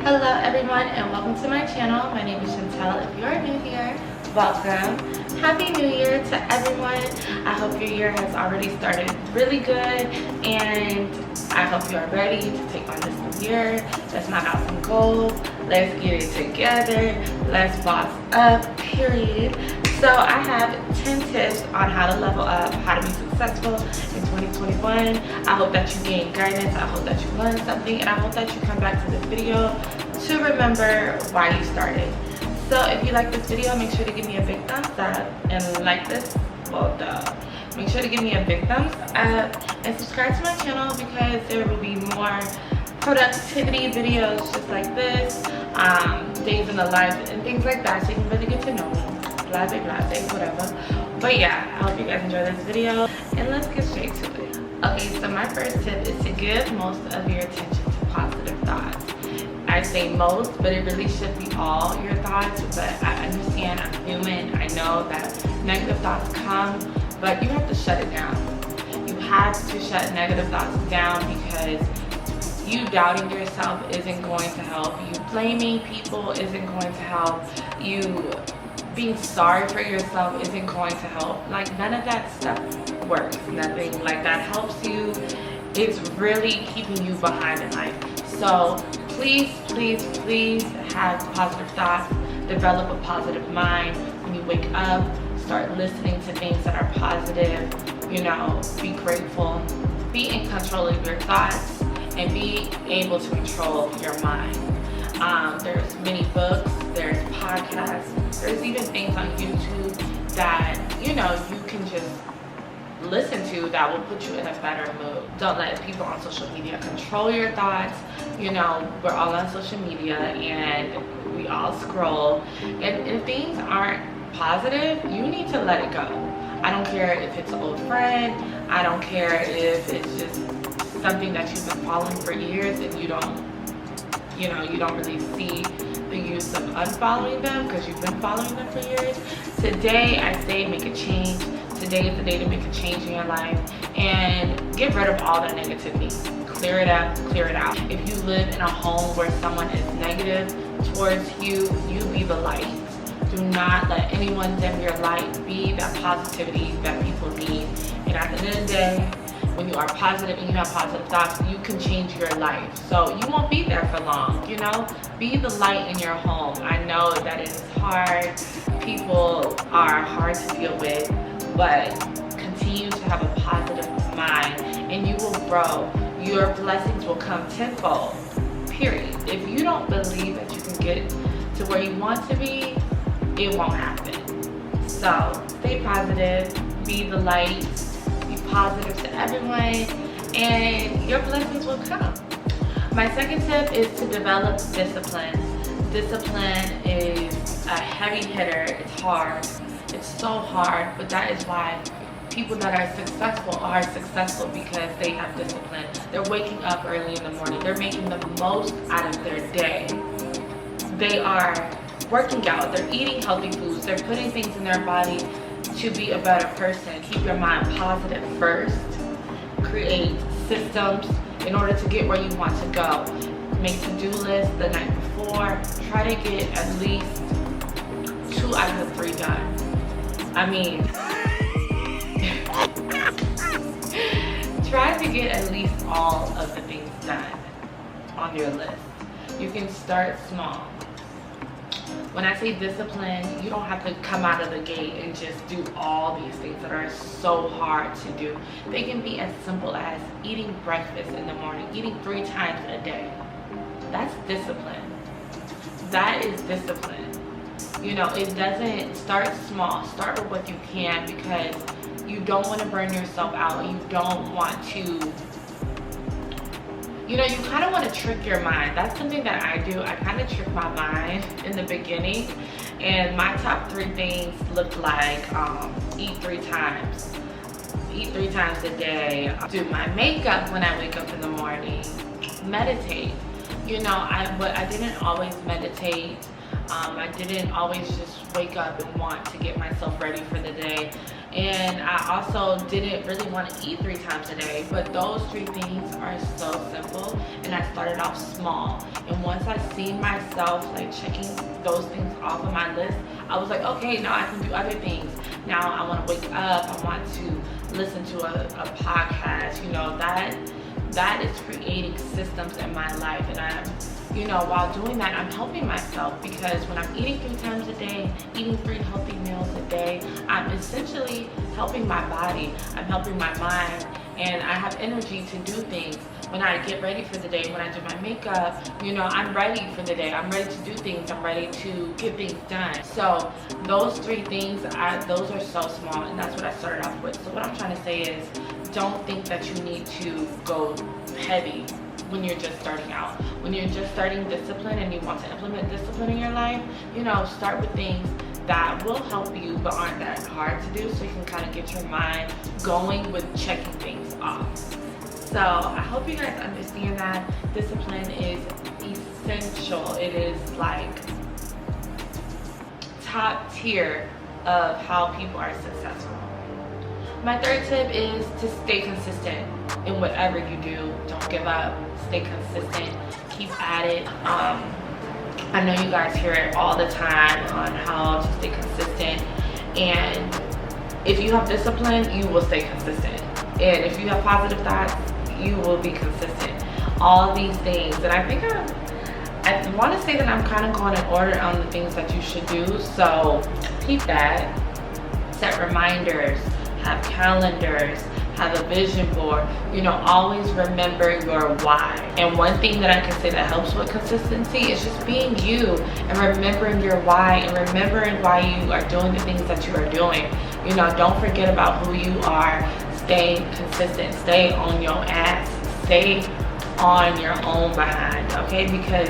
Hello everyone and welcome to my channel. My name is Shuntell. If you are new here, welcome. Happy New Year to everyone. I hope your year has already started really good and I hope you are ready to take on this new year. Let's knock out some goals. Let's get it together. Let's boss up, period. So I have 10 tips on how to level up, how to be successful in 2021. I hope that you gain guidance. I hope that you learn something, and I hope that you come back to this video to remember why you started. So if you like this video, make sure to give me a big thumbs up, and like this, well duh. Make sure to give me a big thumbs up and subscribe to my channel because there will be more productivity videos just like this, days in the life and things like that, so you can really get to know me. Blase, whatever. But yeah, I hope you guys enjoy this video and let's get straight to it. Okay, so my first tip is to give most of your attention to positive thoughts. I say most, but it really should be all your thoughts. But I understand, I'm human. I know that negative thoughts come, but you have to shut it down. You have to shut negative thoughts down because you doubting yourself isn't going to help. You blaming people isn't going to help. You being sorry for yourself isn't going to help. Like, none of that stuff works. Nothing like that helps you. It's really keeping you behind in life. So please, please, please have positive thoughts. Develop a positive mind. When you wake up, start listening to things that are positive. You know, be grateful. Be in control of your thoughts and be able to control your mind. There's many books, there's podcasts, there's even things on YouTube that, you know, you can just listen to that will put you in a better mood. Don't let people on social media control your thoughts. You know, we're all on social media and we all scroll. And if things aren't positive, you need to let it go. I don't care if it's an old friend. I don't care if it's just something that you've been following for years and you don't really see the use of unfollowing them because you've been following them for years. Today, I say make a change. Today is the day to make a change in your life and get rid of all that negativity. Clear it up, clear it out. If you live in a home where someone is negative towards you, you be the light. Do not let anyone dim your light. Be that positivity that people need. And at the end of the day, when you are positive and you have positive thoughts, you can change your life. So you won't be there for long, you know? Be the light in your home. I know that it is hard. People are hard to deal with, but continue to have a positive mind and you will grow. Your blessings will come tenfold, period. If you don't believe that you can get to where you want to be, it won't happen. So stay positive, be the light, positive to everyone, and your blessings will come. My second tip is to develop discipline. Discipline is a heavy hitter. It's hard. It's so hard, but that is why people that are successful because they have discipline. They're waking up early in the morning. They're making the most out of their day. They are working out. They're eating healthy foods. They're putting things in their body to be a better person. Keep your mind positive first. Create systems in order to get where you want to go. Make to-do lists the night before. Try to get at least 2 out of the 3 done. I mean, try to get at least all of the things done on your list. You can start small. When I say discipline, you don't have to come out of the gate and just do all these things that are so hard to do. They can be as simple as eating breakfast in the morning, eating 3 times a day. That's discipline. That is discipline. You know, it doesn't start small. Start with what you can because you don't want to burn yourself out. You don't want to, you know, you kind of want to trick your mind. That's something that I do. I kind of trick my mind in the beginning. And my top 3 things look like eat 3 times. Eat 3 times a day. Do my makeup when I wake up in the morning. Meditate. You know, I didn't always meditate. I didn't always just wake up and want to get myself ready for the day. And I also didn't really want to eat 3 times a day, but those 3 things are so simple. And I started off small. And once I seen myself like checking those things off of my list, I was like, okay, now I can do other things. Now I want to wake up, I want to listen to a podcast, you know, that is creating systems in my life. And you know, while doing that, I'm helping myself, because when I'm eating 3 times a day, eating 3 healthy meals a day, I'm essentially helping my body, I'm helping my mind, and I have energy to do things. When I get ready for the day, when I do my makeup, you know, I'm ready for the day. I'm ready to do things. I'm ready to get things done. So those 3 things, those are so small, and that's what I started off with. So what I'm trying to say is, don't think that you need to go heavy when you're just starting out. When you're just starting discipline and you want to implement discipline in your life, you know, start with things that will help you but aren't that hard to do, so you can kind of get your mind going with checking things off. So I hope you guys understand that discipline is essential. It is like top tier of how people are successful. My 3rd tip is to stay consistent in whatever you do. Don't give up. Stay consistent. Keep at it. I know you guys hear it all the time on how to stay consistent. And if you have discipline, you will stay consistent. And if you have positive thoughts, you will be consistent. All these things. And I think I want to say that I'm kind of going in order on the things that you should do. So keep that. Set reminders. Have calendars, have a vision board, you know, always remember your why. And one thing that I can say that helps with consistency is just being you and remembering your why and remembering why you are doing the things that you are doing. You know, don't forget about who you are. Stay consistent, stay on your ass, stay on your own behind, okay? Because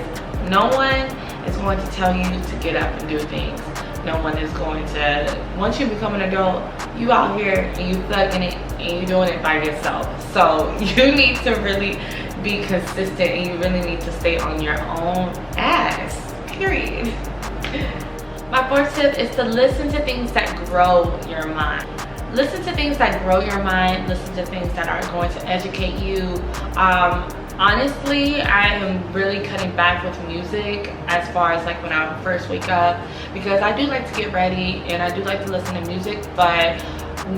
no one is going to tell you to get up and do things. No one is going to, once you become an adult, you out here and you thugging it and you doing it by yourself. So you need to really be consistent and you really need to stay on your own ass, period. My 4th tip is to listen to things that grow your mind. Listen to things that grow your mind. Listen to things that are going to educate you. Honestly, I am really cutting back with music as far as like when I first wake up, because I do like to get ready and I do like to listen to music, but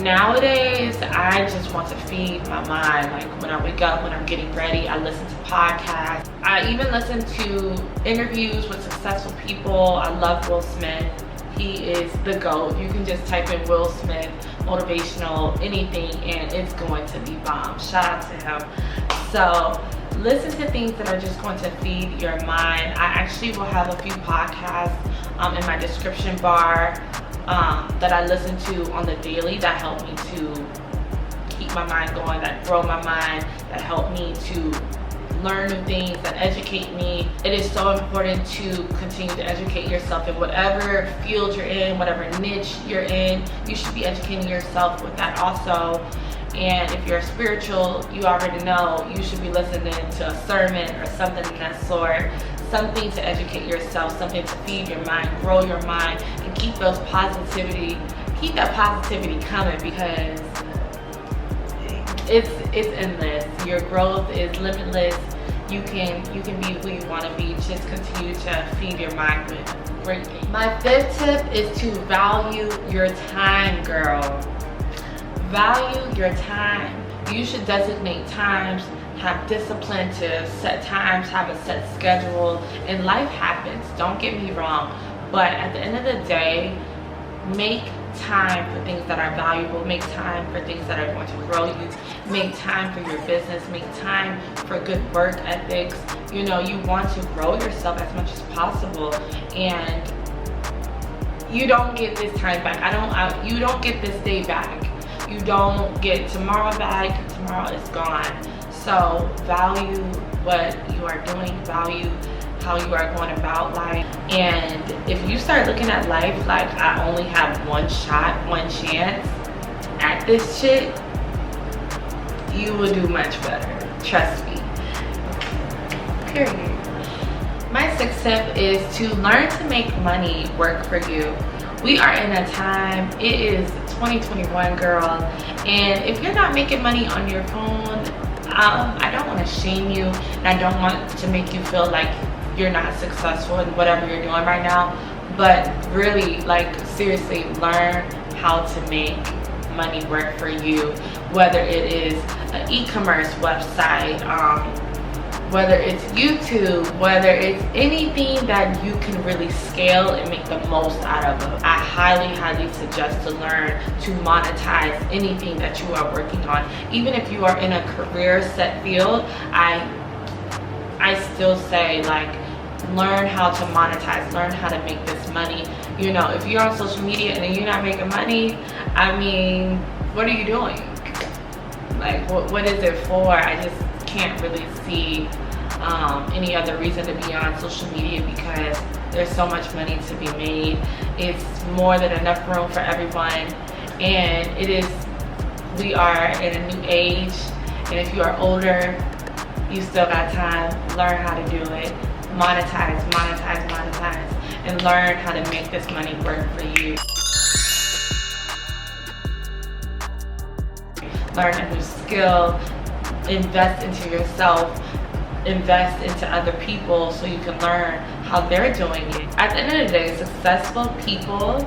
nowadays I just want to feed my mind. Like when I wake up, when I'm getting ready, I listen to podcasts. I even listen to interviews with successful people. I love Will Smith. He is the GOAT. You can just type in Will Smith, motivational, anything, and it's going to be bomb. Shout out to him. So listen to things that are just going to feed your mind. I actually will have a few podcasts in my description bar that I listen to on the daily that help me to keep my mind going, that grow my mind, that help me to learn new things, that educate me. It is so important to continue to educate yourself in whatever field you're in, whatever niche you're in. You should be educating yourself with that also. And if you're spiritual, you already know you should be listening to a sermon or something of that sort. Something to educate yourself, something to feed your mind, grow your mind, and keep that positivity coming, because it's endless. Your growth is limitless. You can be who you want to be. Just continue to feed your mind with great things. My 5th tip is to value your time, girl. Value your time. You should designate times, have discipline to set times, have a set schedule, and life happens. Don't get me wrong, but at the end of the day, make time for things that are valuable. Make time for things that are going to grow you. Make time for your business. Make time for good work ethics. You know, you want to grow yourself as much as possible, and you don't get this time back. You don't get this day back. You don't get tomorrow back. Tomorrow is gone. So value what you are doing. Value how you are going about life. And if you start looking at life like I only have one shot, one chance at this shit, you will do much better. Trust me. Period. My 6th tip is to learn to make money work for you. We are in a time, it is 2021, girl, and if you're not making money on your phone, I don't want to shame you, and I don't want to make you feel like you're not successful in whatever you're doing right now, but really, like, seriously, learn how to make money work for you, whether it is an e-commerce website, whether it's YouTube, whether it's anything that you can really scale and make the most out of it. I highly suggest to learn to monetize anything that you are working on. Even if you are in a career set field, I still say, like, learn how to monetize, learn how to make this money. You know, if you're on social media and you're not making money, I mean, what are you doing? Like, what is it for? I just can't really see any other reason to be on social media, because there's so much money to be made. It's more than enough room for everyone, and we are in a new age, and if you are older, you still got time. Learn how to do it. Monetize, and learn how to make this money work for you. Learn a new skill, invest into yourself, invest into other people so you can learn how they're doing it. At the end of the day, successful people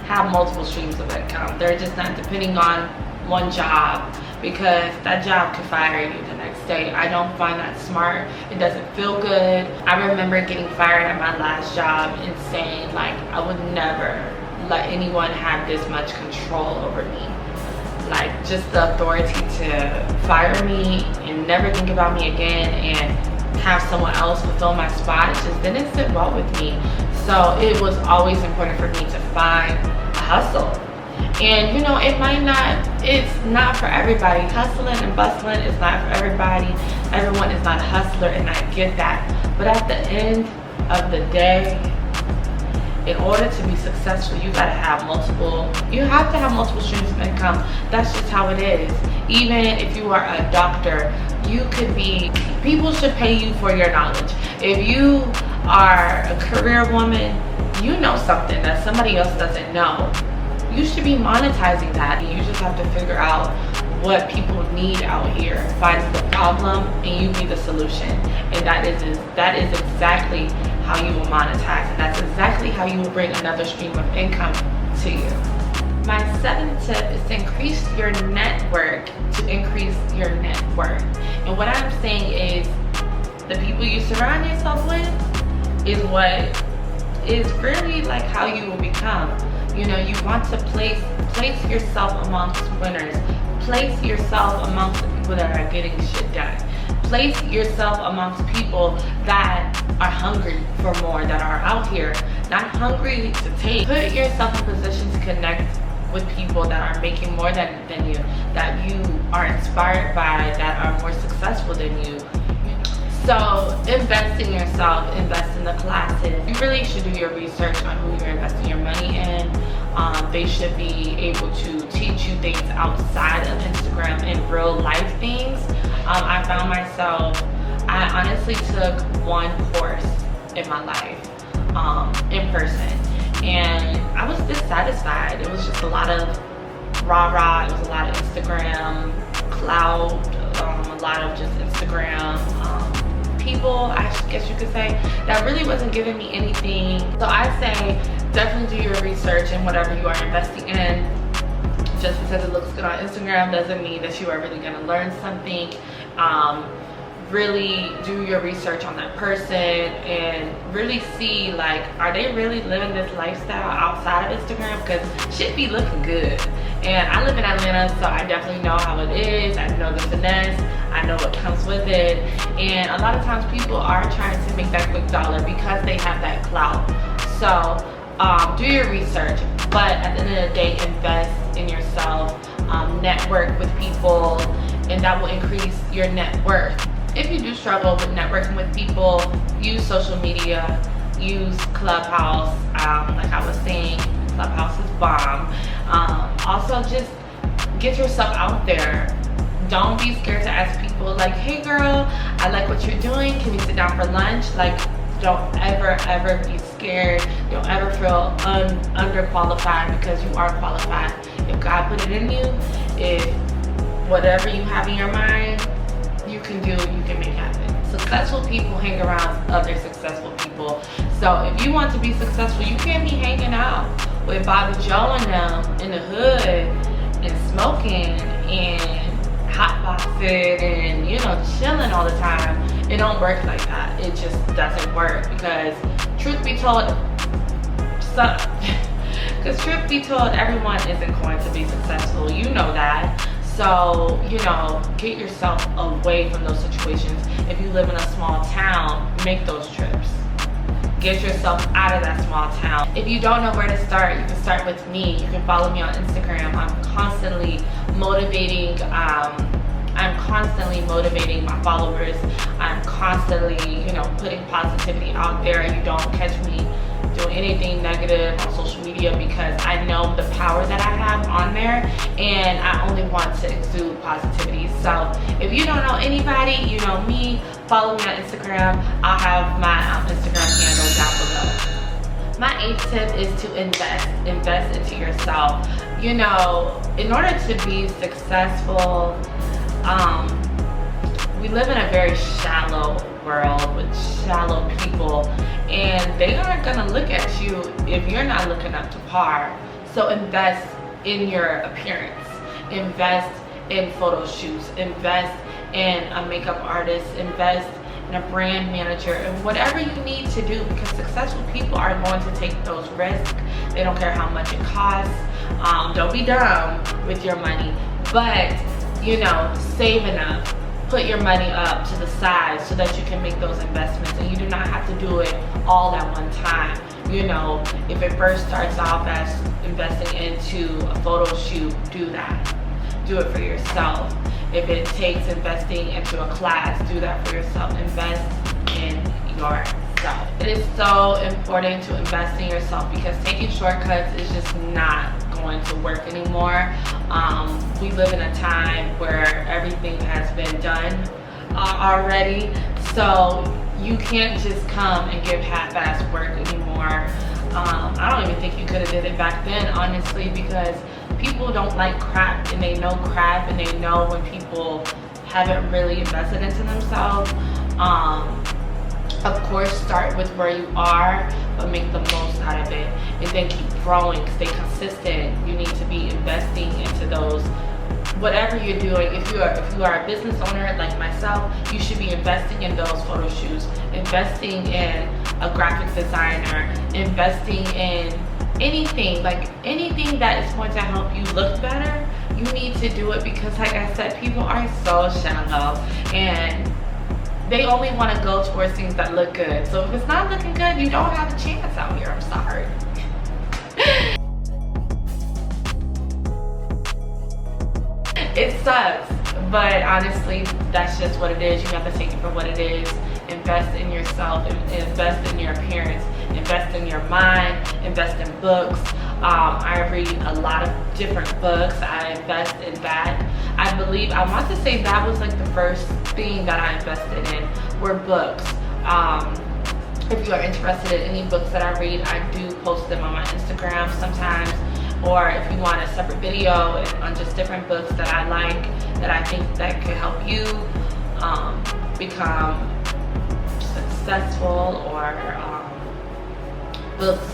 have multiple streams of income. They're just not depending on one job, because that job could fire you the next day. I don't find that smart. It doesn't feel good. I remember getting fired at my last job and saying, like, I would never let anyone have this much control over me. Like, just the authority to fire me and never think about me again and have someone else fulfill my spot, it just didn't sit well with me. So it was always important for me to find a hustle. And you know, it's not for everybody. Hustling and bustling is not for everybody. Everyone is not a hustler, and I get that. But at the end of the day, in order to be successful, you have to have multiple streams of income. That's just how it is. Even if you are a doctor, people should pay you for your knowledge. If you are a career woman, you know something that somebody else doesn't know. You should be monetizing that. You just have to figure out what people need out here. Find the problem and you be the solution. And that is exactly how you will monetize. And that's exactly how you will bring another stream of income to you. My 7th tip is to increase your network, to increase your net worth. And what I'm saying is, the people you surround yourself with is what is really like how you will become. You know, you want to place yourself amongst winners. Place yourself amongst the people that are getting shit done. Place yourself amongst people that are hungry for more, that are out here, not hungry to take. Put yourself in position to connect with people that are making more than you, that you are inspired by, that are more successful than you. So invest in yourself, invest in the classes. You really should do your research on who you're investing your money in. They should be able to teach you things outside of Instagram and real life things. I found myself, I honestly took one course in my life in person, and I was dissatisfied. It was just a lot of rah-rah. It was a lot of Instagram cloud, a lot of just Instagram people, I guess you could say, that really wasn't giving me anything. So I say definitely do your research in whatever you are investing in. Just because it looks good on Instagram doesn't mean that you are really going to learn something. Really do your research on that person and really see, like, are they really living this lifestyle outside of Instagram? Because shit be looking good. And I live in Atlanta, so I definitely know how it is. I know the finesse. I know what comes with it. And a lot of times people are trying to make that quick dollar because they have that clout. So do your research, but at the end of the day, invest in yourself, network with people, and that will increase your net worth. If you do struggle with networking with people, use social media, use Clubhouse. Like I was saying, Clubhouse is bomb. Also, just get yourself out there. Don't be scared to ask people, like, hey girl, I like what you're doing. Can we sit down for lunch? Like, Don't ever be scared. Don't ever feel underqualified, because you are qualified. If God put it in you, if whatever you have in your mind, you can do, you can make happen. Successful people hang around other successful people. So if you want to be successful, you can't be hanging out with Bobby Joe and them in the hood and smoking and hotboxing and, you know, chilling all the time. It don't work like that. It just doesn't work, because truth be told, everyone isn't going to be successful. You know that. So, you know, get yourself away from those situations. If you live in a small town, make those trips. Get yourself out of that small town. If you don't know where to start, you can start with me. You can follow me on Instagram. I'm constantly motivating my followers. I'm constantly, you know, putting positivity out there. You don't catch me doing anything negative on social media, because I know the power that I have on there, and I only want to exude positivity. So if you don't know anybody, you know me, follow me on Instagram. I'll have my Instagram handle down below. My 8th tip is to invest into yourself. You know, in order to be successful, we live in a very shallow world with shallow people, and they aren't gonna look at you if you're not looking up to par. So invest in your appearance, invest in photo shoots, invest in a makeup artist, invest in a brand manager, and whatever you need to do, because successful people are going to take those risks. They don't care how much it costs. Don't be dumb with your money, but, you know, save enough. Put your money up to the side so that you can make those investments, and you do not have to do it all at one time. You know, if it first starts off as investing into a photo shoot, do that. Do it for yourself. If it takes investing into a class, do that for yourself. Invest in yourself. It is so important to invest in yourself, because taking shortcuts is just not going to work anymore. We live in a time where everything has been done already, so you can't just come and give half-ass work anymore. I don't even think you could have did it back then, honestly, because people don't like crap, and they know crap, and they know when people haven't really invested into themselves. Of course, start with where you are, but make the most out of it, and then keep growing. Stay consistent. You need to be investing into those, whatever you're doing. If you are a business owner like myself, you should be investing in those photo shoots, investing in a graphics designer, investing in anything that is going to help you look better. You need to do it, because, like I said, people are so shallow, and they only want to go towards things that look good. So if it's not looking good, you don't have a chance out here. I'm sorry. It sucks, but honestly, that's just what it is. You have to take it for what it is. Invest in yourself, invest in your appearance, invest in your mind, invest in books. I read a lot of different books. I invest in that. I want to say that was like the first thing that I invested in were books. If you are interested in any books that I read, I do post them on my Instagram sometimes, or if you want a separate video on just different books that I like, that I think that could help you become successful, or books,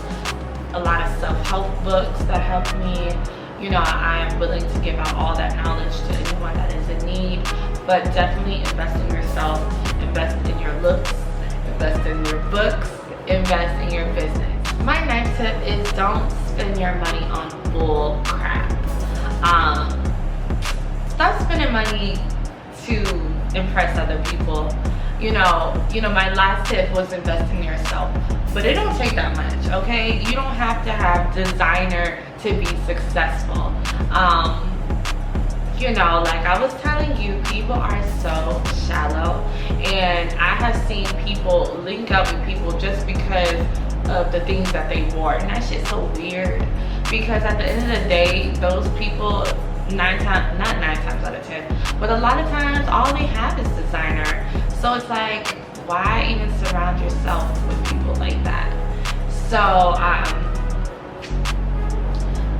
a lot of self-help books that help me. You know, I am willing to give out all that knowledge to anyone that is in need, but definitely invest in yourself, invest in your looks, invest in your books, invest in your business. My 9th tip is don't spend your money on bull crap. Stop spending money to impress other people. You know, my last tip was invest in yourself, but it don't take that much, okay? You don't have to have designer to be successful. You know, like I was telling you, people are so shallow, and I have seen people link up with people just because of the things that they wore, and that shit's so weird, because at the end of the day, those people, not 9 times out of 10, but a lot of times all they have is designer. So it's like, why even surround yourself with people like that. So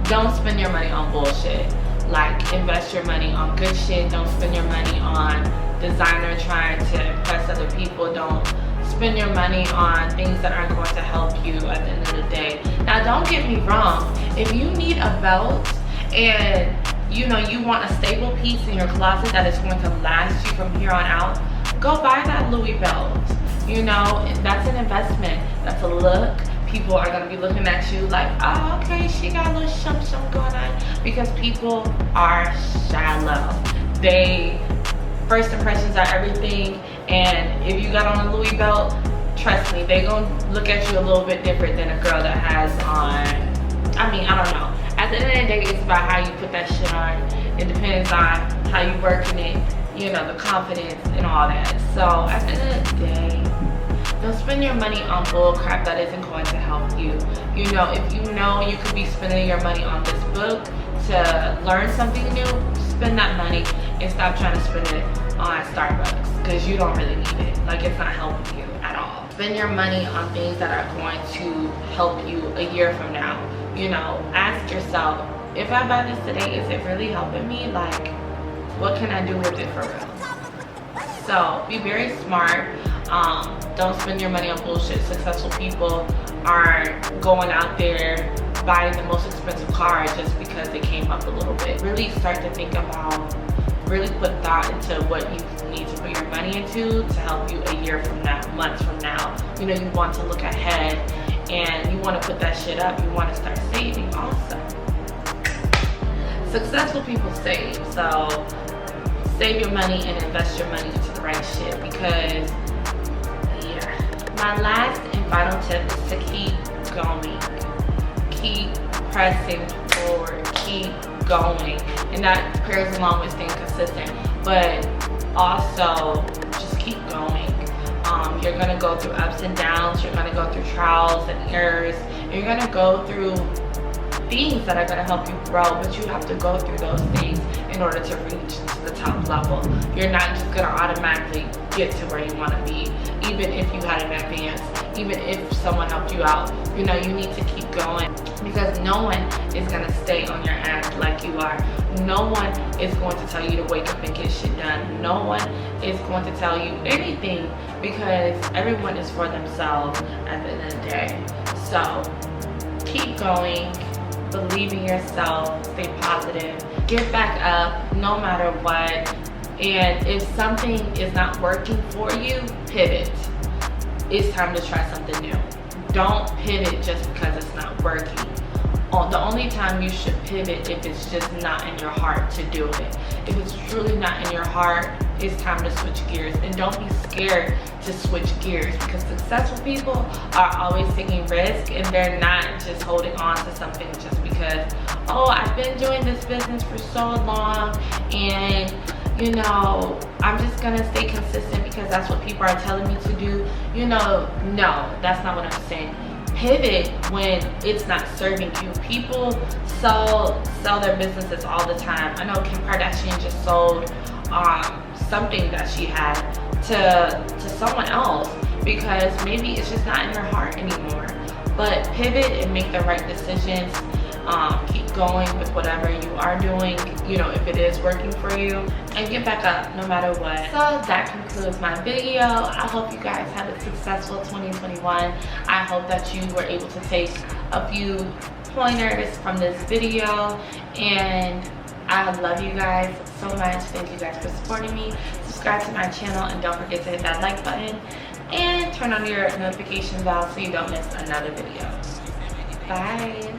don't spend your money on bullshit. Like, invest your money on good shit. Don't spend your money on designer trying to impress other people. Don't spend your money on things that aren't going to help you at the end of the day. Now, don't get me wrong. If you need a belt and you know you want a stable piece in your closet that is going to last you from here on out, go buy that Louis belt. You know, that's an investment. That's a look. People are going to be looking at you like, oh, okay, she got a little shump going on, because people are shallow. First impressions are everything, and if you got on a Louis belt, trust me, they gonna look at you a little bit different than a girl that has on, I don't know. At the end of the day, it's about how you put that shit on. It depends on how you working it, you know, the confidence and all that. So at the end of the day, don't spend your money on bull crap that isn't going to help you. You know, if you know you could be spending your money on this book to learn something new, spend that money and stop trying to spend it on Starbucks, because you don't really need it. Like, it's not helping you at all. Spend your money on things that are going to help you a year from now. You know, ask yourself, if I buy this today, is it really helping me? Like, what can I do with it for real? So be very smart. Don't spend your money on bullshit. Successful people aren't going out there buying the most expensive car just because they came up a little bit. Really start to think about, really put thought into what you need to put your money into to help you a year from now, months from now. You know, you want to look ahead and you want to put that shit up. You want to start saving also. Successful people save, so save your money and invest your money into the right shit, because my last and final tip is to keep going. Keep pressing forward. Keep going. And that pairs along with staying consistent. But also, just keep going. You're going to go through ups and downs. You're going to go through trials and errors. You're going to go through things that are going to help you grow. But you have to go through those things in order to reach to the top level. You're not just going to automatically get to where you want to be, even if you had an advance, even if someone helped you out. You know, you need to keep going, because no one is going to stay on your ass like you are. No one is going to tell you to wake up and get shit done. No one is going to tell you anything, because everyone is for themselves at the end of the day. So keep going, believe in yourself, stay positive, get back up no matter what. And if something is not working for you, pivot. It's time to try something new. Don't pivot just because it's not working. The only time you should pivot if it's just not in your heart to do it. If it's truly not in your heart, it's time to switch gears. And don't be scared to switch gears, because successful people are always taking risks, and they're not just holding on to something just because, oh, I've been doing this business for so long and, you know, I'm just gonna stay consistent because that's what people are telling me to do. You know, no, that's not what I'm saying. Pivot when it's not serving you. People sell their businesses all the time. I know Kim Kardashian just sold something that she had to someone else because maybe it's just not in her heart anymore. But pivot and make the right decisions. Keep going with whatever you are doing, you know, if it is working for you, and get back up no matter what. So that concludes my video. I hope you guys have a successful 2021. I hope that you were able to take a few pointers from this video, and I love you guys so much. Thank you guys for supporting me. Subscribe to my channel, and don't forget to hit that like button and turn on your notification bell so you don't miss another video. Bye.